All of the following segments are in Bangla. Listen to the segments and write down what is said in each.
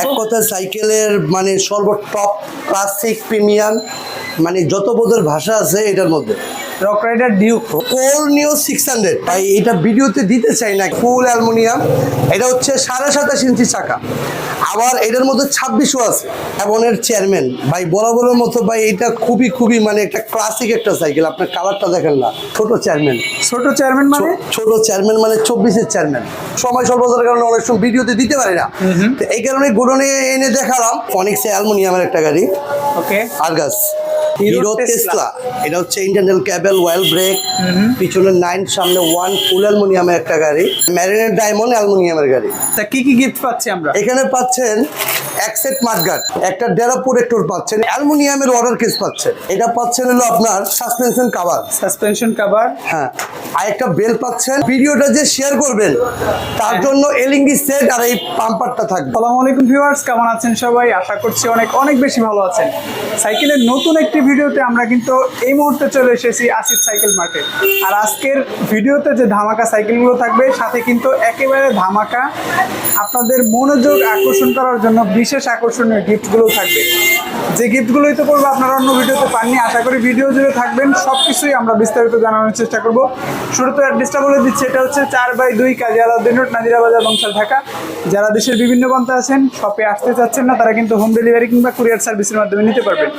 এক কথায় সাইকেলের মানে সর্বটপ ক্লাসিক প্রিমিয়াম মানে যত বোধের ভাষা আছে এটার মধ্যে রক রাইডার ডিউক কোর নিও 600 ভাই এটা ভিডিওতে দিতে চাই না ফুল অ্যালুমিনিয়াম এটা হচ্ছে 27.5 ইঞ্চি চাকা আবার এটার মধ্যে 26ও আছে এমনের চেয়ারম্যান ভাই বরাবরের মতো ভাই এটা খুবই মানে একটা ক্লাসিক একটা সাইকেল আপনার কালারটা দেখেন না ছোট চেয়ারম্যান মানে ছোট চেয়ারম্যান মানে 24-এর চেয়ারম্যান সময় স্বল্পতার কারণে অনেক সময় ভিডিওতে দিতে পারি না তো এই কারণে গোডনে এনে দেখালাম ফনিক্স অ্যালুমিনিয়ামের একটা গাড়ি ওকে আরগাস হিরো টেসলা এটা হচ্ছে ইন্টারনাল ক্যাবেল ওয়েল ব্রেক পিছনে 9 সামনে 1 ফুল অ্যালুমিনিয়ামের একটা গাড়ি ম্যারিনেট ডায়মন্ড অ্যালুমিনিয়ামের গাড়ি তা কি গিফট পাচ্ছি আমরা এখানে পাচ্ছেন এক সেট মাঠগার্ড একটা ডেরা প্রোটেক্টর পাচ্ছেন অ্যালুমিনিয়ামের ওয়াটার কেস পাচ্ছেন এটা পাচ্ছেন হলো আপনার সাসপেনশন কভার হ্যাঁ আর একটা বেল পাচ্ছেন ভিডিওটা যে শেয়ার করবেন তার জন্য এলইডি সেট আর এই পাম্পারটা থাকবে আসসালামু আলাইকুম ভিউয়ার্স, কেমন আছেন সবাই? আশা করছি অনেক বেশি ভালো আছেন। সাইকেলের নতুন একটি ভিডিওতে আমরা কিন্তু এই মুহূর্তে চলে এসেছি আসিফ সাইকেল মার্কেট। আর আজকের ভিডিওতে যে ধামাকা সাইকেলগুলো থাকবে সাথে কিন্তু একেবারে ধামাকা আপনাদের মনোযোগ আকর্ষণ করার জন্য বিশেষ আকর্ষণীয় গিফটগুলো থাকবে। যে গিফটগুলোই তো করবো আপনারা অন্য ভিডিওতে পাননি, আশা করি ভিডিও জুড়ে থাকবেন। সব কিছুই আমরা বিস্তারিত জানানোর চেষ্টা করব। শুরুতে অ্যাড্রেসটা বলে দিচ্ছি, এটা হচ্ছে 4/2 কাজী আলাউদ্দিন রোড, নাজিরা বাজার, বংশাল, ঢাকা। যারা দেশের বিভিন্ন প্রান্তে আছেন, শপে আসতে চাচ্ছেন না, তারা কিন্তু হোম ডেলিভারি কিংবা কুরিয়ার সার্ভিসের মাধ্যমে নিতে পারবেন।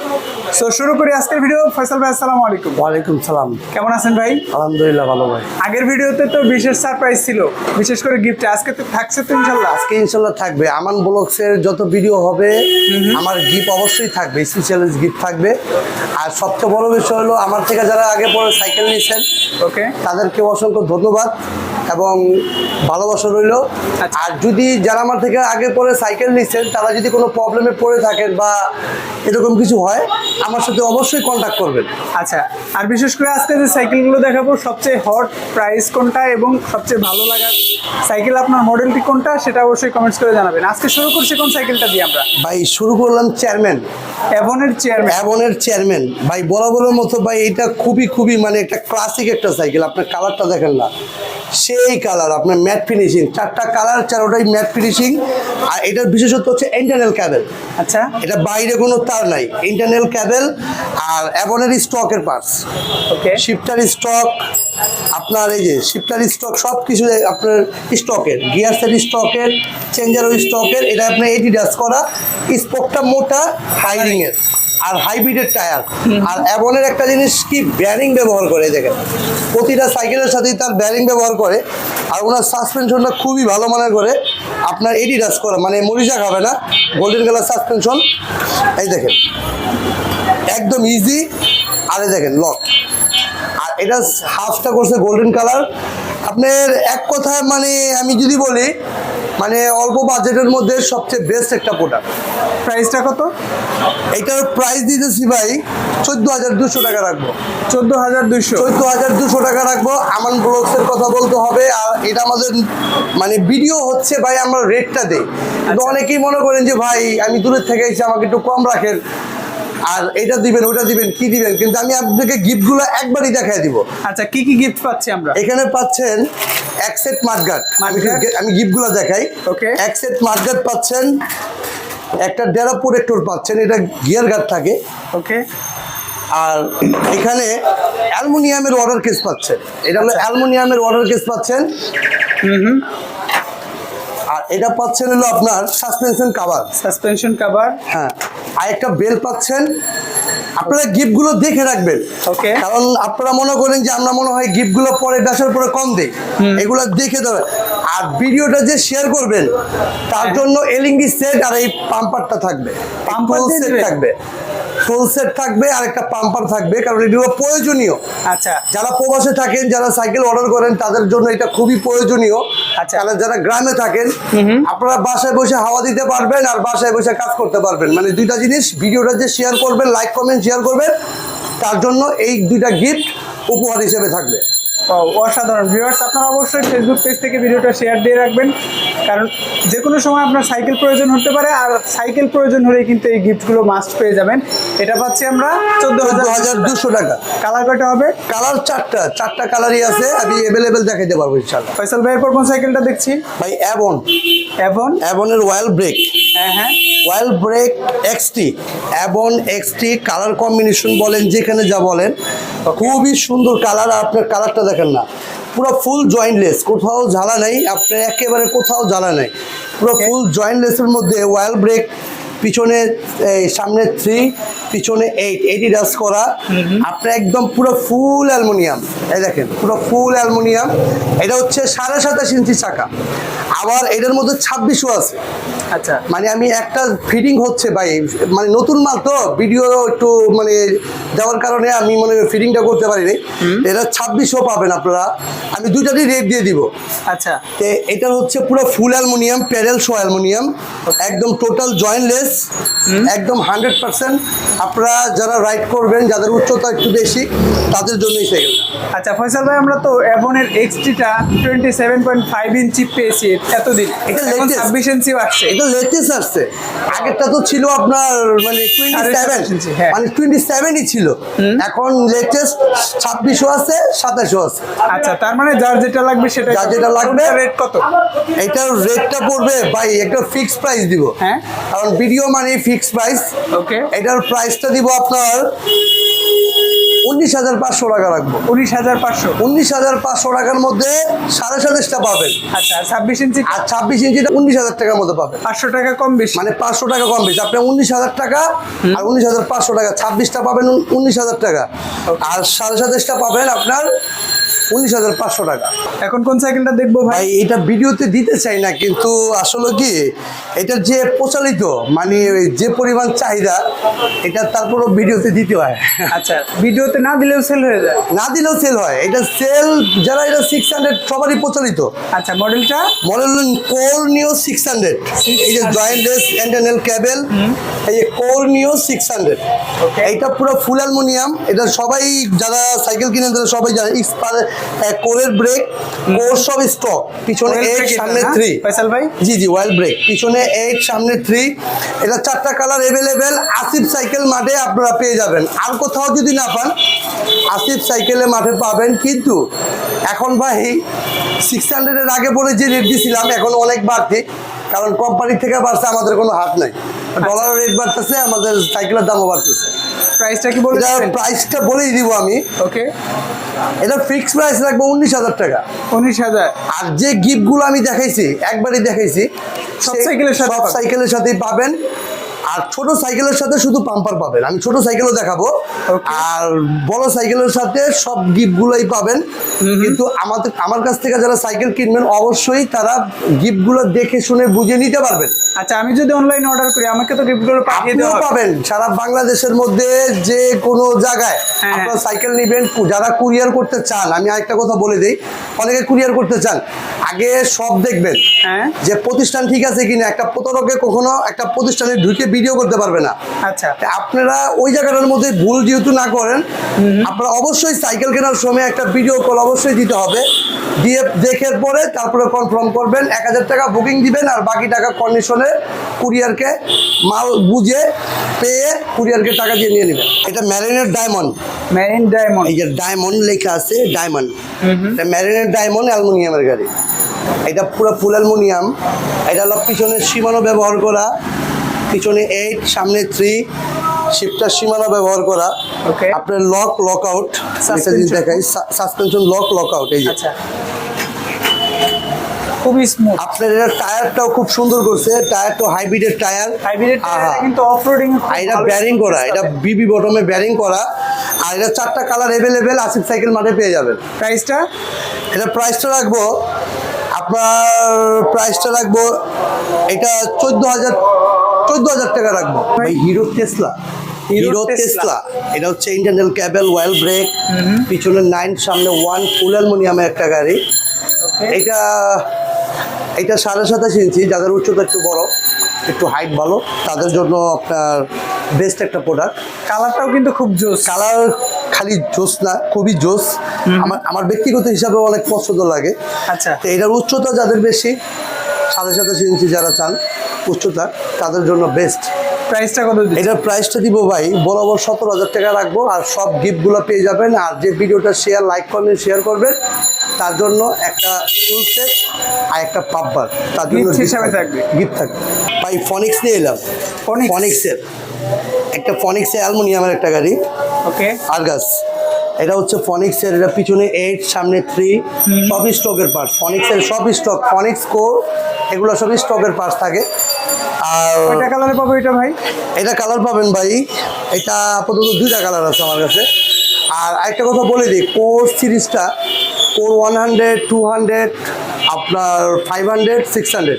সো শুরু করি আজকের ভিডিও। ফয়সাল ভাই আসসালামু আলাইকুম। ওয়ালাইকুম সালাম। কেমন আছেন ভাই? আলহামদুলিল্লাহ ভালো ভাই। আগের ভিডিওতে তো বিশেষ সারপ্রাইজ ছিল, বিশেষ করে গিফটে। আজকে তো থাকছে তো ইনশাল্লাহ? আজকে ইনশাল্লাহ থাকবে। আমান ব্লগসের যত ভিডিও হবে আমার গিফট অবশ্যই থাকবে, স্পেশাল গিফট থাকবে। আর সবচেয়ে বড় বিষয় হলো আমার থেকে যারা আগে পরে সাইকেল নিয়েছেন ওকে তাদেরকে অসংখ্য ধন্যবাদ এবং ভালোবাসা রইল। আর যদি যারা আমার থেকে আগে পরে সাইকেল নিচ্ছেন তারা যদি কোনো প্রবলেমে পড়ে থাকেন বা এরকম কিছু হয় আমার সাথে অবশ্যই কন্ট্যাক্ট করবেন। আচ্ছা, আর বিশেষ করে আজকে যে সাইকেলগুলো দেখাবো সবচেয়ে হট প্রাইস কোনটা এবং সবচেয়ে ভালো লাগার সাইকেল আপনার মডেলটি কোনটা সেটা অবশ্যই কমেন্টস করে জানাবেন। আজকে শুরু করছি কোন সাইকেলটা দিয়ে আমরা? ভাই শুরু করলাম চেয়ারম্যান, অ্যাভনের চেয়ারম্যান ভাই বরাবরের মতো ভাই এটা খুবই মানে একটা ক্লাসিক একটা সাইকেল আপনার কালারটা দেখেন না সেই কালার আপনার ম্যাট ফিনিশিং, 4টা কালার 4টাই ম্যাট ফিনিশিং। আর এটার বিশেষত্ব হচ্ছে ইন্টারনাল ক্যাবেল। আচ্ছা, এটা বাইরে কোনো তার নাই, ইন্টারনাল ক্যাবেল আর অ্যাভনের স্টকের পার্টস। ওকে, শিফটার স্টক আপনার এই যে শিফটার স্টক সব কিছু আপনার স্টকের, গিয়ার সেট স্টকের, চেঞ্জারও স্টকের। এটা আপনার এডিডাস করা, স্পোকটা মোটা, হাইরিংয়ের আর হাইব্রিডের টায়ার। আর অ্যাভনের একটা জিনিস কি ব্যারিং ব্যবহার করে দেখেন, প্রতিটা সাইকেলের সাথেই তার ব্যারিং ব্যবহার করে। আর ওনার সাসপেনশনটা খুবই ভালো মানের করে আপনার এডিডাস করা, মানে মরিচা খাবে না, গোল্ডেন কালার সাসপেনশন। এই দেখেন একদম ইজি। আর এই দেখেন লক, আর এটা হাফটা করছে গোল্ডেন কালার। আপনার এক কথায় মানে আমি যদি বলি মানে অল্প বাজেটের মধ্যে সবচেয়ে বেস্ট একটা প্রোডাক্ট। প্রাইসটা কত? এটার প্রাইস দিতেছি ভাই 14,200 টাকা রাখবো। 14,200 টাকা রাখবো। আমান ব্লগসের কথা বলতে হবে। আর এটা আমাদের মানে ভিডিও হচ্ছে ভাই আমরা রেটটা দেই, কিন্তু অনেকেই মনে করেন যে ভাই আমি দূরের থেকে এসে আমাকে একটু কম রাখেন আর এটা দিবেন ওটা দিবেন কি দিবেন, কিন্তু আমি আপনাকে গিফটগুলো একবারই দেখাই দিব। আচ্ছা, কি গিফট পাচ্ছি আমরা? এখানে পাচ্ছেন এক সেট মাঠগার্ড। আমি গিফটগুলো দেখাই। ওকে, এক সেট মাঠগার্ড পাচ্ছেন, একটা ডেরা প্রোটেক্টর পাচ্ছেন, এটা গিয়ার গার্ড থাকে। ওকে, আর এখানে অ্যালুমিনিয়ামের ওয়াটার কেস পাচ্ছেন, এটা হলো অ্যালুমিনিয়ামের ওয়াটার কেস পাচ্ছেন। আর এটা পাচ্ছেন হলো আপনার সাসপেনশন কভার। হ্যাঁ, আর একটা বেল পাচ্ছেন। আপনারা গিফটগুলো দেখে রাখবেন, ওকে, কারণ আপনারা মনে করেন যে আমরা মনে হয় গিফটগুলো পরে বেচার পরে কম দেই, এগুলো দেখে দেবে। আর ভিডিওটা যে শেয়ার করবেন তার জন্য এলইডি সেট আর এই পাম্পারটা থাকবে, ফুল সেট থাকবে আর একটা পাম্পার থাকবে, কারণ এগুলো প্রয়োজনীয়। আচ্ছা, যারা প্রবাসে থাকেন, যারা সাইকেল অর্ডার করেন তাদের জন্য এটা খুবই প্রয়োজনীয়। আচ্ছা, যারা গ্রামে থাকেন আপনারা বাসায় বসে হাওয়া দিতে পারবেন আর বাসায় বসে কাজ করতে পারবেন, মানে দুইটা জিনিস। ভিডিওটা যে শেয়ার করবেন, লাইক কমেন্ট শেয়ার করবেন, তার জন্য এই দুইটা গিফট উপহার হিসেবে থাকবে। অসাধারণ ভিউয়ার্স, আপনারা অবশ্যই ফেসবুক পেজ থেকে ভিডিওটা শেয়ার দিয়ে রাখবেন, কারণ যে কোনো সময় আপনার সাইকেল প্রয়োজন হতে পারে, আর সাইকেল প্রয়োজন হলে কিন্তু এই গিফটগুলো মাস্ট পেয়ে যাবেন। এটা পাচ্ছি আমরা 14,200 টাকা। কালার কয়টা হবে? কালার চারটা কালারই আছে, আমি অ্যাভেলেবেল দেখাইতে পারবো ইনশাআল্লাহ। ফয়সাল ভাই এরপর কোন সাইকেলটা দেখছি? ভাই অ্যাবনের ওয়াইল্ড ব্রেক, হ্যাঁ wild break XT, অ্যাবন XT colour combination বলেন যেখানে যা বলেন, খুবই সুন্দর কালার। আপনার কালারটা দেখেন না, পুরো ফুল জয়েন্টলেস, কোথাও জ্বালা নাই, আপনার একেবারে কোথাও জ্বালা নাই, পুরো ফুল জয়েন্টলেসের মধ্যে ওয়াইল্ড ব্রেক, পিছনে সামনে 3, পিছনে 8 এডিডাস করা। আপনার একদম পুরো ফুল অ্যালুমিনিয়াম, এই দেখেন পুরো ফুল অ্যালুমিনিয়াম। এটা হচ্ছে 27.5 ইঞ্চি চাকা, আবার এটার মধ্যে 26ও আছে। আচ্ছা, মানে আমি একটা ফিটিং হচ্ছে ভাই, মানে নতুন মাল তো ভিডিও একটু মানে দেওয়ার কারণে আমি মানে ফিটিংটা করতে পারিনি। এটা 26ও পাবেন আপনারা, আমি দুইটারই রেট দিয়ে দিব। আচ্ছা, এটা হচ্ছে পুরো ফুল অ্যালুমিনিয়াম, প্যাডেল শো অ্যালুমিনিয়াম, একদম টোটাল জয়েন্টলেস, একদম 100%। আপনারা যারা রাইড করবেন, যাদের উচ্চতা একটু বেশি, তাদের জন্যই সাইকেল। আচ্ছা ফয়সাল ভাই, আমরা তো অ্যাভনের এক্সটিটা 27.5 ইঞ্চি পেয়েছি এতদিন, এটা এখন latest। 26 ইঞ্চি আসছে। এটা লেটেস্ট আসছে, আগেরটা তো ছিল আপনার মানে 27, হ্যাঁ। মানে 27ই ছিল, এখন লেটেস্ট 26ও আছে, 27ও আছে। আচ্ছা, তার মানে যার যেটা লাগবে সেটা, যার যেটা লাগবে। রেট কত? এটার রেটটা পড়বে ভাই, একটা ফিক্সড প্রাইস দিব, হ্যাঁ, কারণ ভিডিও মানে ফিক্সড প্রাইস। ওকে, এটার প্রাইসটা দিব আপনার 19,500 টাকা রাখবো। 19,500। 19,500 টাকার মধ্যে 27.5টা পাবেন। আচ্ছা, 26 ইঞ্চি আর 26 ইঞ্চিটা 19,000 টাকার মধ্যে পাবেন, 500 টাকা কম বেশি, মানে 500 টাকা কম বেশি। আপনি 19,000 টাকা আর 19,500 টাকা, 26টা পাবেন 19,000 টাকা, আর 27.5টা পাবেন আপনার 19,500 টাকা। এখন কোন সাইকেলটা দেখবো ভাই? ভাই এটা ভিডিওতে দিতে চাই না, কিন্তু আসলে কি এটার যে প্রচলিত মানে যে পরিমাণ চাহিদা, এটা তারপরও ভিডিওতে দিতে হয়। আচ্ছা, ভিডিওতে না দিলেও সেল হয়ে যায়? না দিলেও সেল হয়, এটা সেল যারা, এটা 600 সবারই প্রচলিত। আচ্ছা, মডেলটা? মডেল কোর নিও 600, এই যে জয়েন্টলেস ইন্টারনাল কেবল, এই যে কোর নিও 600, এইটা পুরো ফুল অ্যালুমিনিয়াম। এটা সবাই যারা সাইকেল কিনেন তারা সবাই জানে, কোরের ব্রেক, কোর সব স্টক, পিছনে 8 সামনে 3। ফয়সাল ভাই, জি ওয়াইল্ড ব্রেক, পিছনে 8 সামনে 3। এটা 4টা কালার অ্যাভেলেবেল, আসিফ সাইকেল মাঠে আপনারা পেয়ে যাবেন। আর কোথাও যদি না পান, আসিফ সাইকেলে মাঠে পাবেন। কিন্তু এখন ভাই 600-এর আগে পরে যে রেট দিয়েছিলাম, এখন অনেক বাড়তি, কারণ কোম্পানি থেকে বাড়ছে, আমাদের কোনো হাত নাই। ডলারের রেট বাড়তেছে, আমাদের সাইকেলের দামও বাড়তেছে। প্রাইসটা কি বলে? প্রাইসটা বলেই দিব আমি। ওকে, এটা ফিক্সড প্রাইস রাখবো 19,000 টাকা। 19,000। আর যে গিফটগুলো আমি দেখাইছি, একবারই দেখাইছি, সব সাইকেলের সাথে সব পাবেন। সাইকেলের সাথেই পাবেন। আর ছোট সাইকেলের সাথে শুধু পাম্পার পাবেন, আমি ছোট সাইকেলও দেখাবো। আর বড় সাইকেলের সাথে সব গিফটগুলোই পাবেন। কিন্তু আমার কাছ থেকে যারা সাইকেল কিনবেন, অবশ্যই তারা গিফটগুলো দেখে শুনে বুঝে নিতে পারবেন। আচ্ছা, আমি যদি অনলাইন অর্ডার করি, আমাকে তো গিফটগুলো পাঠিয়ে আপনিও দেওয়া হবে? পাবেন সারা বাংলাদেশের মধ্যে যে কোনো জায়গায় হ্যাঁ। আপনারা সাইকেল নেবেন। যারা কুরিয়ার করতে চান, আমি আরেকটা কথা বলে দিই, অনেকে কুরিয়ার করতে চান, আগে সব দেখবেন হ্যাঁ, যে প্রতিষ্ঠান ঠিক আছে কিনা। একটা প্রতারকে কখনো একটা প্রতিষ্ঠানে ঢুকে ভিডিও করতে পারবে না। আচ্ছা, আপনারা ওই জায়গাটার মধ্যে ভুল যেহেতু না করেন, আপনারা অবশ্যই সাইকেল কেনার সময় একটা ভিডিও কল অবশ্যই দিতে হবে, দিয়ে দেখার পরে তারপরে কনফার্ম করবেন। 1,000 টাকা বুকিং দিবেন, আর বাকি টাকা কন্ডিশনে কুরিয়ারকে মাল বুঝে পেয়ে কুরিয়ারকে টাকা দিয়ে নিয়ে নেবেন। এটা ম্যারিনের ডায়মন্ড, মেরিন ডায়মন্ড। এই যে ডায়মন্ড লেখা আছে, ডায়মন্ড, এটা ম্যারিনের ডায়মন্ড অ্যালুমিনিয়ামের গাড়ি। এটা পুরো ফুল অ্যালুমিনিয়াম। এটা হলো পিছনের সীমানো ব্যবহার করা, পিছনে 8 সামনে 3, শিফটার সীমানো ব্যবহার করা। Okay. আপনার লক আউট, Suspension। দেখাই, সাসপেনশন লক আউট। এই যে আচ্ছা, খুবই স্মুথ। আপনার এটা টায়ারটাও খুব সুন্দর করছে, টায়ারটা হাইব্রিডের টায়ার, হাইব্রিড কিন্তু অফরোডিং এটা ব্যারিং করা, এটা বিবি বটমে ব্যারিং করা। আর এটা 4টা কালার অ্যাভেলেবেল, আসিফ সাইকেল মাঠে পেয়ে যাবেন। প্রাইসটা? এটা প্রাইসটা রাখবো এটা 14,000 টাকা রাখবো। হিরো টেসলা, এটা হচ্ছে ইন্টারনাল কেবল, ওয়াইল্ড ব্রেক, পিছনে 9 সামনে 1, ফুল অ্যালুমিনিয়ামের একটা গাড়ি। এটা 27.5 ইঞ্চি, যাদের উচ্চতা একটু বড়, একটু হাইট ভালো, তাদের জন্য আপনার বেস্ট একটা প্রোডাক্ট। কালারটাও কিন্তু খুব জোস। কালার খালি জোস না, খুবই জোস। আমার ব্যক্তিগত হিসাবে অনেক পছন্দ লাগে। আচ্ছা, তো এটার উচ্চতা যাদের বেশি 27.5 ইঞ্চি যারা চান উচ্চতা, তাদের জন্য বেস্ট। প্রাইসটা কত দিচ্ছেন? এটার প্রাইসটা দিব ভাই বরাবর 17,000 টাকা রাখবো। আর সব গিফটগুলো পেয়ে যাবেন। আর যে ভিডিওটা লাইক করবেন, শেয়ার করবেন, তার জন্য একটা ফুল সেট আর একটা পাব্বার তার জন্য Gift হিসাবে থাকবে। গিফট থাকবে ভাই। ফনিক্স নিয়ে এলাম। Phoenix? ফনিক্সের একটা ফনিক্সের অ্যালুমিনিয়ামের একটা গাড়ি, ওকে, আরগাস। এটা হচ্ছে ফনিক্সের, এটা পিছনে 8 সামনে 3, সব স্টকের পার্টস। ফনিক্সের সব স্টক, ফনিক্স কোর এগুলো সব স্টকের পার্টস থাকে। আর কয়টা কালারে পাবো এটা ভাই? এটা কালার পাবেন ভাই, এটা আপাতত 2টা কালার আছে আমার কাছে। আর আরেকটা কথা বলে দিই, কোর সিরিজটা, কোর 100, 200, আপনার 500, 600,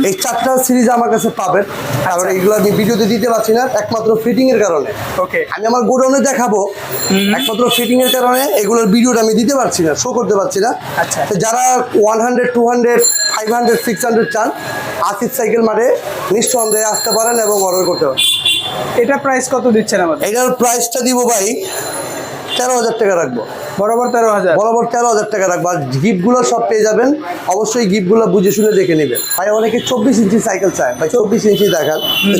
এই 4টা সিরিজ আমার কাছে পাবেন। কারণ এগুলো আমি ভিডিওতে দিতে পারছি না একমাত্র ফিটিংয়ের কারণে। ওকে, আমি আমার গোডাউনে দেখাবো, একমাত্র ফিটিংয়ের কারণে এগুলোর ভিডিওটা আমি দিতে পারছি না, শো করতে পারছি না। আচ্ছা। তো যারা 100, 200, 500, 600 চান, আসিফ সাইকেল মাঠে নিঃসন্দেহে আসতে পারেন এবং অর্ডার করতে পারেন। এটা প্রাইস কত দিচ্ছেন আমাদের? এটার প্রাইসটা দিব ভাই 13,000 টাকা রাখবো, বরাবর 13,000। বরাবর 13,000 টাকা রাখবো। আর গিফটগুলো সব পেয়ে যাবেন, অবশ্যই গিফটগুলো বুঝে শুনে দেখে নেবেন ভাই। অনেকে 24 ইঞ্চি সাইকেল চায় ভাই, 24 ইঞ্চি দেখান।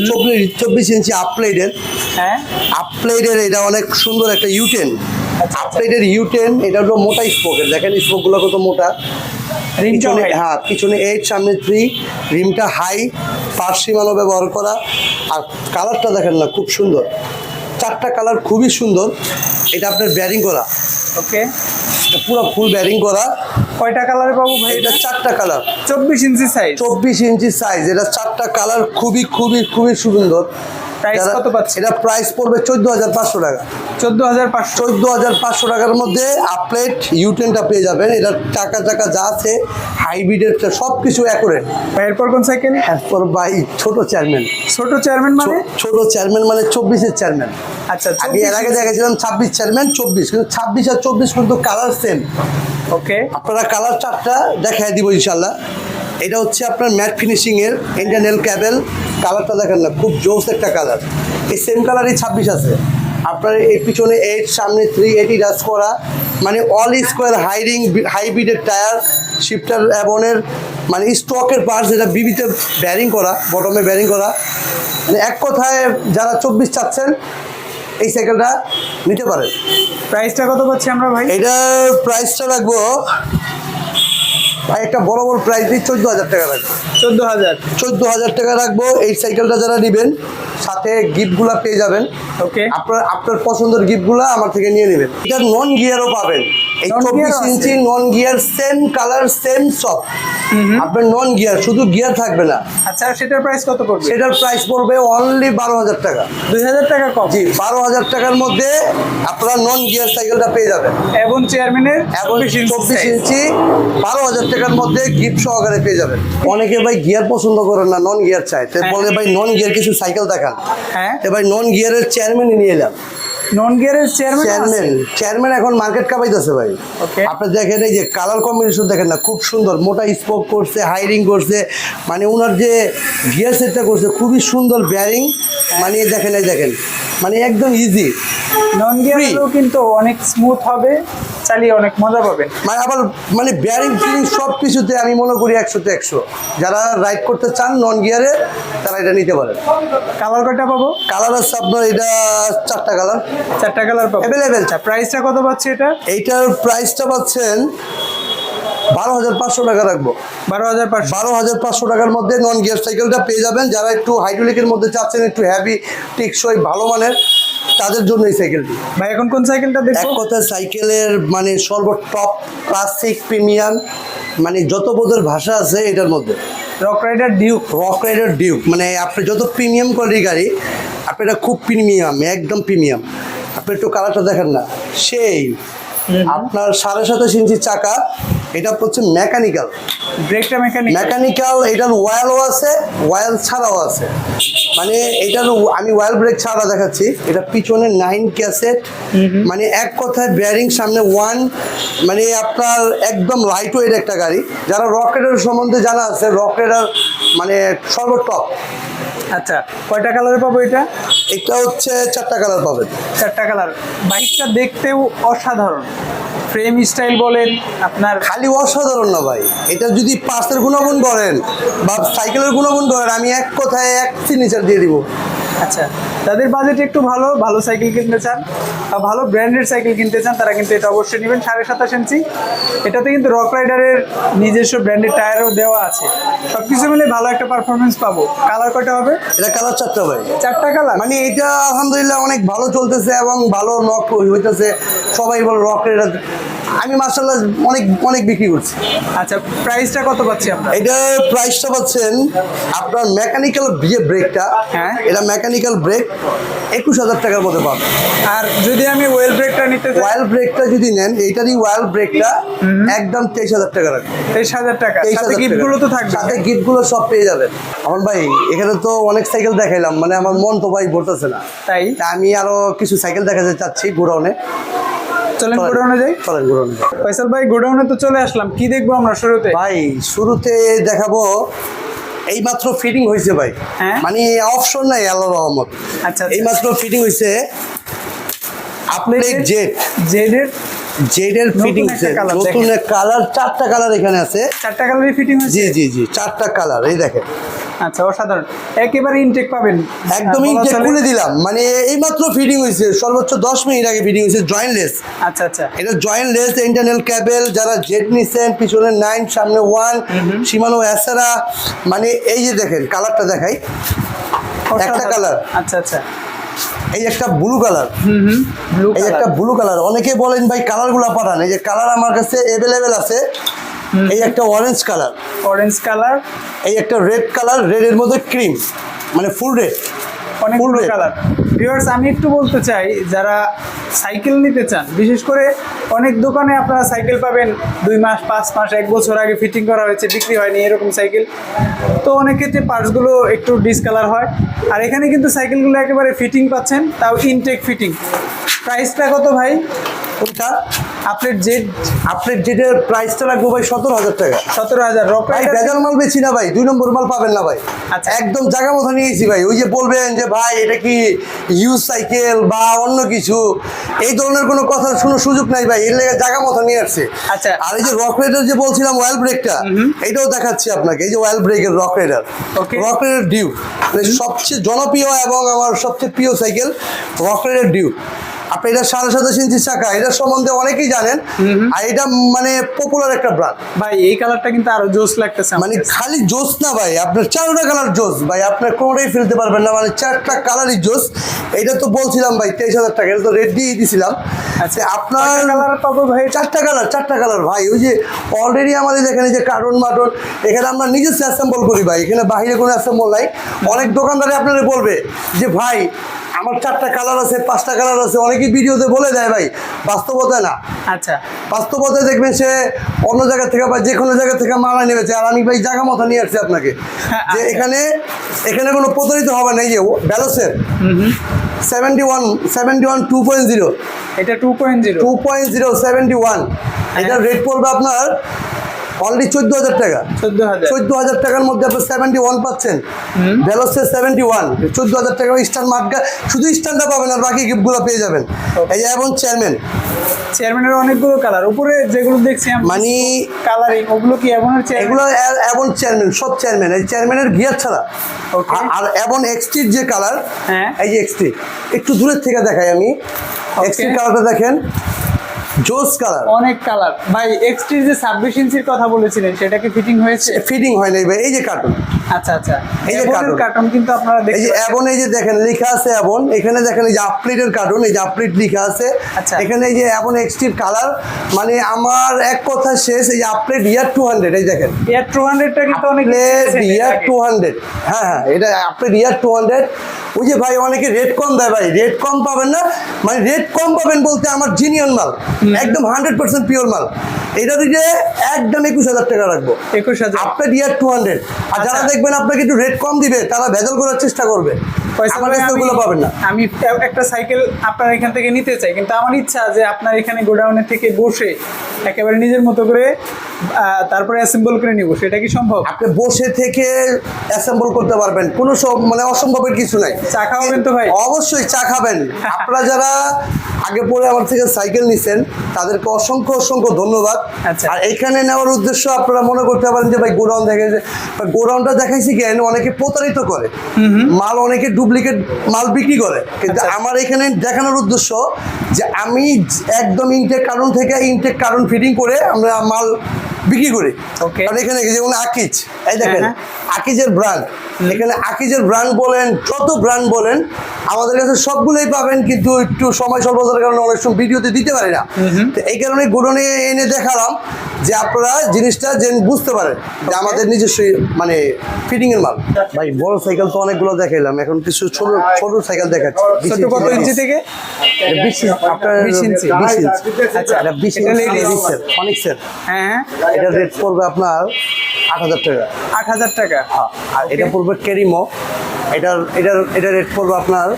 24 ইঞ্চি আপপ্লেডের, হ্যাঁ, আপপ্লেডের এটা অনেক সুন্দর একটা ইউটেন। আপপ্লেডের ইউটেন, এটা হলো মোটা স্পোকের, দেখেন স্পোকগুলো কত মোটা। রিমটাও পিছনে high। হ্যাঁ, পিছনে 8 সামনে 3, রিমটা হাই, পার্স সীমানো ব্যবহার করা। আর কালারটা দেখেন না, খুব সুন্দর, 4টা কালার খুবই সুন্দর। এটা আপনার ব্যারিং করা, ওকে, এটা পুরো ফুল ব্যারিং করা। কয়টা কালারে পাবো ভাই? এটা 4টা কালার, 24 ইঞ্চি সাইজ। 24 ইঞ্চি সাইজ। এটা 4টা কালার খুবই খুবই খুবই সুন্দর। প্রাইস কত পাচ্ছি? এটা প্রাইস পড়বে 14,500 টাকা। 14,500। 14,500 টাকার মধ্যে আপলেট ইউটেনটা পেয়ে যাবেন। এটার টাকা টাকা যা আছে, হাইব্রিডের সব কিছু অ্যাকুরেট। ভাই এরপর কোন সাইকেল? এরপর ভাই ছোট চেয়ারম্যান। ছোট চেয়ারম্যান মানে? ছোট চেয়ারম্যান মানে 24-এর চেয়ারম্যান। আচ্ছা, আগে এর আগে দেখেছিলাম 26 চেয়ারম্যান, 24, কিন্তু 26 আর 24 কিন্তু কালার সেম। ওকে, আপনারা কালার 4টা দেখাই দিব ইনশাল্লাহ। এটা হচ্ছে আপনার ম্যাট ফিনিশিং এর ইন্টারনাল ক্যাবেল। কালারটা দেখেন না, খুব জোস একটা কালার। এই সেম কালারই 26 আছে। আপনার এই পিছনে 8 সামনে 3, এটি ডাস করা, মানে অল স্কোয়ার হাইব্রিডের টায়ার, শিফটার অ্যাবনের, মানে স্টকের পার্টস। যেটা বিবিতে ব্যারিং করা, বটমে ব্যারিং করা। মানে এক কথায় যারা 24 চাচ্ছেন এই সাইকেলটা নিতে পারেন। প্রাইসটা কত পাচ্ছি আমরা ভাই? এটার প্রাইসটা রাখবো ভাই, একটা বড় বড় প্রাইস দিই, 14,000 টাকা রাখবো। 14,000। 14,000 টাকা রাখবো। এই সাইকেলটা যারা নেবেন, সাথে গিফটগুলো পেয়ে যাবেন। ওকে, আপনার পছন্দের গিফটগুলো আমার থেকে নিয়ে নেবেন। এটা নন গিয়ারও পাবেন। এই Non-gear 24 আছে? ইঞ্চি non gear, same colour same সব। আপনার নন গিয়ার, শুধু গিয়ার থাকবে না। আচ্ছা, সেটার প্রাইস কত পড়বে? সেটার প্রাইস পড়বে অনলি 12,000 টাকা। 2,000 টাকা কম। জি, 12,000 টাকার মধ্যে আপনারা নন গিয়ার সাইকেলটা পেয়ে যাবেন। এবং চেয়ারম্যানের এবং 24 ইঞ্চি 12,000 টাকার মধ্যে গিফট সহকারে পেয়ে যাবেন। অনেকে ভাই গিয়ার পছন্দ করেন না, নন গিয়ার চাই। তো বলে ভাই নন গিয়ার কিছু সাইকেল দেখান। হ্যাঁ, তো ভাই নন গিয়ারের চেয়ারম্যানই নিয়ে এলাম। নন গিয়ারের চেয়ারম্যান? চেয়ারম্যান এখন মার্কেট কাঁপাইতেছে ভাই। ওকে, আপনি দেখেন এই যে কালার কম্বিনেশন দেখেন না, খুব সুন্দর, মোটা স্পোক করছে, হাইরিং করছে, মানে ওনার যে গিয়ার সেটটা করছে খুবই সুন্দর, ব্যারিং, মানে দেখেন এই দেখেন, মানে একদম ইজি। নন গিয়ারও কিন্তু অনেক স্মুথ হবে, চালিয়ে অনেক মজা পাবেন। মানে আবার মানে ব্যারিং ফিলিং সব কিছুতে আমি মনে করি 100-তে 100। যারা রাইড করতে চান নন গিয়ারে, তারা এটা নিতে পারেন। কালার কয়টা পাবো? কালার আছে আপনার, এটা 4টা কালার 4টা কালার পাবো। অ্যাভেলেবেল। আচ্ছা, প্রাইসটা কত পাচ্ছি এটা? এইটার প্রাইসটা পাচ্ছেন 12,500 টাকা রাখবো। 12,500। 12,500 টাকার মধ্যে নন গিয়ার সাইকেলটা পেয়ে যাবেন। যারা একটু হাইড্রোলিকের মধ্যে চাচ্ছেন, একটু হেভি, টেকসই, ভালো মানের, তাদের জন্য এই সাইকেলটি। ভাই এখন কোন সাইকেলটা এক দেখবো? কথায় সাইকেলের মানে সর্বটপ ক্লাসিক প্রিমিয়াম, মানে যত বোধের ভাষা আছে এটার মধ্যে। Rock Rider Duke. Rock Rider Duke, মানে আপনি যত প্রিমিয়াম কোয়ালিটির গাড়ি, আপনি এটা খুব প্রিমিয়াম, একদম প্রিমিয়াম। আপনি একটু কালারটা দেখেন না, সেই আপনার 27.5 ইঞ্চি চাকা। এটা হচ্ছে মেকানিক্যাল, ব্রেকটা মেকানিক্যাল। এটার ওয়াইলও আছে, ওয়াইল ছাড়াও আছে। মানে এটার আমি ওয়াইল ব্রেক ছাড়া দেখাচ্ছি। এটা পিছনে 9 ক্যাসেট, মানে এক কথায় বেয়ারিং সামনে 1, মানে আপনার একদম লাইট ওয়েট একটা গাড়ি। যারা রক রাইডার সম্বন্ধে জানা আছে, রক রাইডার মানে সর্বটপ আচ্ছা, কয়টা কালারে পাবো এটা? এটা হচ্ছে 4টা কালার পাবেন। 4টা কালার। বাইকটা দেখতেও অসাধারণ, ফ্রেম স্টাইল বলেন আপনার। খালি অসাধারণ না ভাই, এটা যদি পার্সের গুণাগুণ করেন বা সাইকেলের গুণাগুণ করেন, আমি এক কথায় এক সিগনেচার দিয়ে দিব। আচ্ছা, তাদের বাজেট একটু ভালো ভালো সাইকেল কিনতে চান বা ভালো ব্র্যান্ডের সাইকেল কিনতে চান, তারা কিন্তু এটা অবশ্যই নেবেন। 27.5 ইঞ্চি, এটাতে কিন্তু রক রাইডারের নিজস্ব ব্র্যান্ডের টায়ারও দেওয়া আছে। সব কিছু মিলে ভালো একটা পারফরমেন্স পাবো। কালার কয়টা হবে? এটা কালার 4টা ভাই। 4টা কালার। মানে এটা আলহামদুলিল্লাহ অনেক ভালো চলতেছে এবং ভালো নক হইতেছে, সবাই বলে রকের। আমি মার্শাল্লাহ অনেক অনেক বিক্রি করছি। আচ্ছা, প্রাইসটা কত পাচ্ছি আমরা? এটার প্রাইসটা পাচ্ছেন আপনার মেকানিক্যাল ব্রেকটা, হ্যাঁ। এটা মেকানিক্যাল ব্রেক 21,000 টাকার মধ্যে পাবেন। আর যদি আমি ওয়েল ব্রেকটা নিতে চাই? ওয়াইল ব্রেকটা যদি নেন, এইটারই ওয়াইল ব্রেকটা একদম 23,000 টাকা রাখবেন। 23,000 টাকা। সাথে 23,000 গিফটগুলো তো থাকবে। সাথে গিফটগুলো সব পেয়ে যাবেন। আমার ভাই এখানে তো অনেক সাইকেল দেখাইলাম, মানে আমার মন তো ভাই ভরতেছে না, তাই তা আমি আরো কিছু সাইকেল দেখাতে চাচ্ছি গোডাউনে। চলেন গোডাউনে যাই। চলেন গোডাউনে যাই। ফয়সাল ভাই, গোডাউনে তো চলে আসলাম, কি দেখবো আমরা শুরুতে? ভাই শুরুতে দেখাবো, এইমাত্র ফিটিং হয়েছে ভাই, হ্যাঁ। মানে অপশন নাই আল্লাহর রহমত। আচ্ছা, এইমাত্র ফিটিং হয়েছে আপনার জেড জেডের জেডের ফিটিং একটা colour নতুন কালার, 4টা কালার এখানে আছে। 4টা কালারই ফিটিং হয়েছে। জি জি জি, 4টা কালার, এই দেখেন আচ্ছা, অসাধারণ, একেবারে ইনটেক পাবেন। একদম বলা ইনটেক চলে। খুলে দিলাম, মানে এইমাত্র ফিটিং হয়েছে, সর্বোচ্চ 10 মিনিট আগে ফিটিং হয়েছে, জয়েন্টলেস। আচ্ছা আচ্ছা, এটা জয়েন্টলেস ইন্টারনাল ক্যাবেল। যারা জেড নিছেন, পিছনে 9, সামনে 1, শিমানো এসেরা, মানে এই যে দেখেন কালারটা দেখাই, একটা অসাধারণ। কালার, আচ্ছা আচ্ছা, এই একটা ব্লু কালার, ব্লু এই একটা কালার। Blue colour. অনেকে বলেন ভাই কালারগুলো পাঠান, এই যে কালার আমার কাছে অ্যাভেলেবেল আছে। এই একটা অরেঞ্জ কালার, অরেঞ্জ কালার, এই একটা রেড কালার, রেডের মধ্যে ক্রিম, মানে ফুল রেড। অনেকগুলো red। কালার। ভিউয়ার্স, আমি একটু বলতে চাই, যারা সাইকেল নিতে চান, বিশেষ করে অনেক দোকানে আপনারা সাইকেল পাবেন 2 মাস, 5 মাস, 1 বছর আগে ফিটিং করা হয়েছে, বিক্রি হয়নি এরকম সাইকেল। তো অনেক ক্ষেত্রে পার্টসগুলো একটু ডিসকালার হয়, আর এখানে কিন্তু সাইকেলগুলো একেবারে ফিটিং পাচ্ছেন, তাও ইনটেক ফিটিং। প্রাইসটা কত ভাই? কোনটা? আপনার জেড, আপনার যেটার প্রাইসটা রাখবো ভাই 17,000 টাকা। 17,000। রক ভাই রাইডার ভেজাল মাল বেশি না ভাই, 2 নম্বর মাল পাবেন না ভাই। আচ্ছা। একদম জায়গা মতো নিয়েছি ভাই। ওই যে বলবেন যে ভাই এটা কি ইউজ সাইকেল বা অন্য কিছু, এই ধরনের কোনো কথার কোনো সুযোগ নাই ভাই, এর লেগে জায়গা মতো নিয়ে আসছে। আচ্ছা। আর এই যে রক রাইডার যে বলছিলাম ওয়েল ব্রেকটা, এটাও দেখাচ্ছি আপনাকে। এই যে ওয়েল ব্রেকের Rock Rider, Okay. Rock Rider Duke, সবচেয়ে জনপ্রিয় এবং আমার সবচেয়ে প্রিয় সাইকেল রক রাইডার ডিউক। আপনি এটা 7.5 ইঞ্চি চাকা, এটা সম্বন্ধে অনেকেই জানেন, আর এটা মানে পপুলার একটা ব্র্যান্ড ভাই, এই কালারটা কিন্তু আরো জোস লাগতেছে আমার মানে কাছে। খালি জোস না ভাই, আপনার 4টা কালার জোস ভাই, আপনার কোনোটাই ফেলতে পারবেন না, মানে 4টা কালারই জোস। এটা তো বলছিলাম ভাই 23,000 টাকা, এটা তো রেড দিয়ে দিয়েছিলাম। আচ্ছা, আপনার কালার পাবো ভাই? 4টা কালার ভাই। ওই যে অলরেডি আমাদের এখানে যে কার্টন মাটন, এখানে আমরা নিজস্ব অ্যাসেম্বল করি ভাই, এখানে বাইরে কোনো অ্যাসেম্বল নাই। অনেক দোকানদারে আপনারা বলবে যে ভাই আমার 4টা কালার আছে, 5টা কালার আছে, অনেকেই ভিডিওতে বলে দেয় ভাই, বাস্তবতা না। আচ্ছা, বাস্তবতায় দেখবেন সে অন্য জায়গা থেকে বা যে কোনো জায়গা থেকে মালা নেমেছে, আর আমি ভাই জায়গা মতো নিয়ে আসছি আপনাকে, যে এখানে কোনো প্রতারিত হবে না। এই যে ভ্যালোসের 71 2.0, এটা 2.0। 2.0 71, এটা রেট পড়বে আপনার অনলি 14,000 টাকা। 14,000। 14,000 টাকার মধ্যে আপনি 71 পাচ্ছেন। ভ্যালোসের 71, 14,000 টাকা স্টার মার্কা, শুধু স্ট্যান্ডটা পাবেন আর বাকি গিফটগুলো পেয়ে যাবেন। এই যে এবং চেয়ারম্যানের অনেকগুলো কালার, উপরে যেগুলো দেখছি আমি মানে কালারিং, ওগুলো কি এমনের চেয়ারম্যান? এগুলো এবং চেয়ারম্যান, সব চেয়ারম্যান, এই চেয়ারম্যানের গিয়ার ছাড়া। Okay. আর এবং এক্সটির যে কালার, হ্যাঁ। এই যে এক্সটি, একটু দূরের থেকে দেখাই আমি। এক্সটির কালারটা দেখেন, জোস কালার। অনেক কালার ভাই। এক্সটির যে 26 ইঞ্চির কথা বলেছিলেন, সেটা কি ফিটিং হয়েছে? ফিটিং হয় নাই ভাই, এই যে কার্টুন, আচ্ছা আচ্ছা, এই যে এমনের carton। কার্টন কিন্তু আপনারা এই দেখতে যে পাচ্ছেন। এবং এই যে দেখেন লেখা আছে এবং, এখানে দেখেন এই যে আপলিটের কার্টুন, এই যে আপলিট লেখা আছে। আচ্ছা। এখানে এই যে এবং এক্সটির কালার, মানে আমার এক কথা শেষ। এই যে আপলিট ইয়ার 200, এই দেখেন এয়ার 200টা কিন্তু অনেক ইয়ার 200, হ্যাঁ হ্যাঁ, এটা আপলিট ইয়ার 200। ওই যে ভাই অনেকে রেট কম দেয় ভাই, রেট কম পাবেন না, মানে রেট কম পাবেন বলতে আমার জিনিয়ন মাল, একদম 100% পিওর মাল। এটা দিকে একদম 21,000 টাকা রাখবো। 21,000। আপনার ইয়ার 200। আর যারা আচ্ছা। দেখবেন আপনাকে একটু রেট কম দিবে, তারা ভেজাল করার চেষ্টা করবে, আমার কাছে ওগুলো পাবেন না। আমি একটা সাইকেল আপনার এখান থেকে নিতে চাই, কিন্তু আমার ইচ্ছা যে আপনার এখানে গোডাউনের থেকে বসে একেবারে নিজের মতো করে তারপরে অ্যাসেম্বল করে নিব, সেটা কি সম্ভব? আপনি বসে থেকে অ্যাসেম্বল করতে পারবেন, কোনো মানে অসম্ভবের কিছু নাই। চা খাওয়াবেন তো ভাই? অবশ্যই চা খাবেন। আপনারা যারা আগে পরে আমার থেকে সাইকেল নিছেন তাদেরকে অসংখ্য অসংখ্য ধন্যবাদ। আচ্ছা। আর এখানে নেওয়ার উদ্দেশ্য আপনারা মনে করতে পারেন যে ভাই গোডাউন দেখে, গোডাউনটা দেখাইছি কেন, অনেকে প্রতারিত করে মাল, অনেকে ডুপ্লিকেট মাল বিক্রি করে, কিন্তু আচ্ছা। আমার এখানে দেখানোর উদ্দেশ্য যে আমি একদম ইনটেক কার্টন থেকে ইনটেক কার্টন ফিটিং করে আমরা মাল বিক্রি করি। Okay. কারণ এখানে যেমন আকিজ, এই দেখেন হ্যাঁ। আকিজের ব্র্যান্ড, এখানে আকিজের ব্র্যান্ড বলেন, যত ব্র্যান্ড বলেন আমাদের কাছে সবগুলোই পাবেন, কিন্তু একটু সময় স্বল্পতার কারণে অনেক সময় ভিডিওতে দিতে পারি না। তো এই কারণে গোডাউনে এনে দেখালাম যে আপনারা জিনিসটা বুঝতে পারেন যে আমাদের নিজস্ব মানে ফিটিং এর মাল। ভাই বড় সাইকেল তো অনেকগুলো দেখাইলাম, এখন কিছু ছোট ছোট সাইকেল দেখাচ্ছি। ছোট কত ইঞ্চি থেকে? এটা 20 আপনার 20 ইঞ্চি। 20 ইঞ্চি। আচ্ছা, এটা 20 এটা ইঞ্চি ladies। লেডিসের ফনিক্সের। হ্যাঁ, এটা রেট পড়বে আপনার 8000 টাকা। 8000 টাকা। আর এটা পড়বে ক্যারিমো, এটা রেট পড়বে আপনার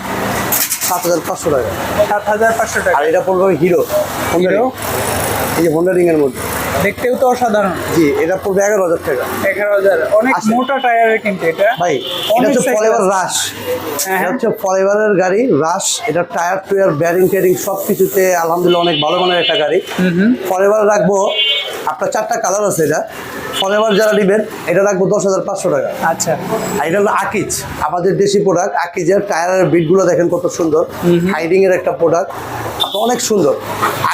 7500 টাকা। 7500 টাকা। আর এটা পড়বে হিরো, হিরো? এই যে হোন্ডা রিং এর মধ্যে। দেখতেও তো অসাধারণ। জি, এটা পড়বে 11000 টাকা। 11000, অনেক আচ্ছা। মোটা টায়ারের কিন্তু এটা। ভাই এটা অনেক হচ্ছে cycle ফরএভার আছে। রাশ, হ্যাঁ, এটা হচ্ছে ফরএভারের গাড়ি রাশ। এটা টায়ার টুয়ার ব্যারিং ট্যারিং সব কিছুতে আলহামদুলিল্লাহ অনেক ভালো মানের একটা গাড়ি। ফরএভার রাখবো আপনার 4টা কালার আছে। এটা ফরএভার যারা নেবেন এটা রাখবো 10500 টাকা। আচ্ছা। আর এটা হলো আকিজ, আমাদের দেশি প্রোডাক্ট। আকিজের টায়ারের বিটগুলো দেখেন কত সুন্দর, হাইডিং এর একটা প্রোডাক্ট, অনেক সুন্দর।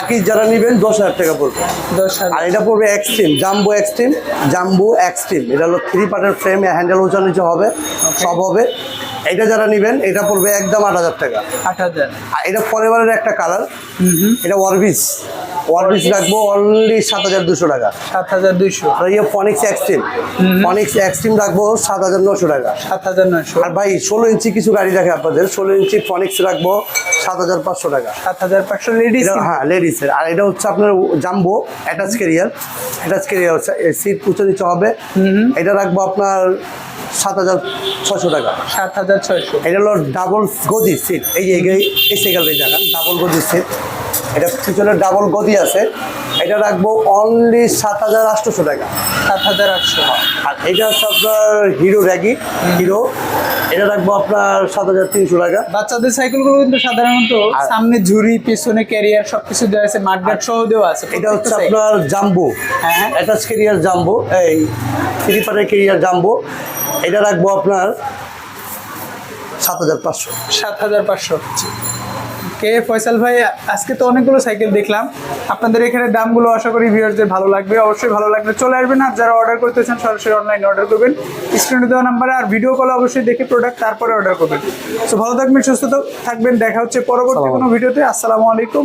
আকিজ যারা নেবেন 10000 টাকা পড়বে। 10000। আর এটা পড়বে Extreme, Jumbo Extreme, Jumbo Extreme. এটা হলো 3 পার্টের ফ্রেম, হ্যান্ডেল উঁচা নিচে হবে, সব হবে। এটা যারা নেবেন এটা পড়বে একদম 8000 টাকা। 8000। আর এটা ফরএভারের একটা কালার, এটা ওয়ারবিস রাখবো অনলি 7200 টাকা। 7200। আর এই ফনিক্স এক্সট্রিম, ফনিক্স এক্সট্রিম রাখবো 7900 টাকা। 7900। আর ভাই 16 ইঞ্চি কিছু গাড়ি দেখে আপনাদের, 16 ইঞ্চি ফনিক্স রাখবো 7500 টাকা। 7500 লেডিস। হ্যাঁ লেডিসের। আর এটা হচ্ছে আপনার জাম্বো অ্যাটাচ ক্যারিয়ার, সিট উঁচু নিচে হবে। এটা রাখবো আপনার 7600 টাকা। 7600। এটা হলো ডাবল গদি সিট, এই যে এই সাইকেলটা দেখান, ডাবল গদি সিট। এটা পিছনে ডাবল গদি আছে। এটা রাখবো অনলি 7800 টাকা। 7800। আর এটা হচ্ছে আপনার হিরো র্যাগি, হিরো, এটা রাখবো আপনার 7300 টাকা। বাচ্চাদের সাইকেলগুলো কিন্তু সাধারণত সামনে ঝুড়ি, পিছনে ক্যারিয়ার সবকিছু দেওয়া আছে, মাঠগাট সহ দেওয়া আছে। এটা হচ্ছে আপনার জাম্বো, হ্যাঁ। অ্যাটাচ ক্যারিয়ার জাম্বো, এই 3 পার্টের ক্যারিয়ার জাম্বো। এটা রাখবো আপনার 7500। 7500। কে ফয়সাল ভাই, আজকে তো অনেকগুলো সাইকেল দেখলাম, আপনাদের এখানে দামগুলো আশা করি ভিউয়ারদের ভালো লাগবে। অবশ্যই ভালো লাগলে চলে আসবেন। আর যারা অর্ডার করতে চান সরাসরি অনলাইনে অর্ডার করবেন, স্ক্রিনে দেওয়া নাম্বারে। আর ভিডিও কলে অবশ্যই দেখে প্রোডাক্ট তারপরে অর্ডার করবেন। সো ভালো থাকবেন, সুস্থ থাকবেন, দেখা হচ্ছে পরবর্তী কোনো ভিডিওতে। আসসালামু আলাইকুম।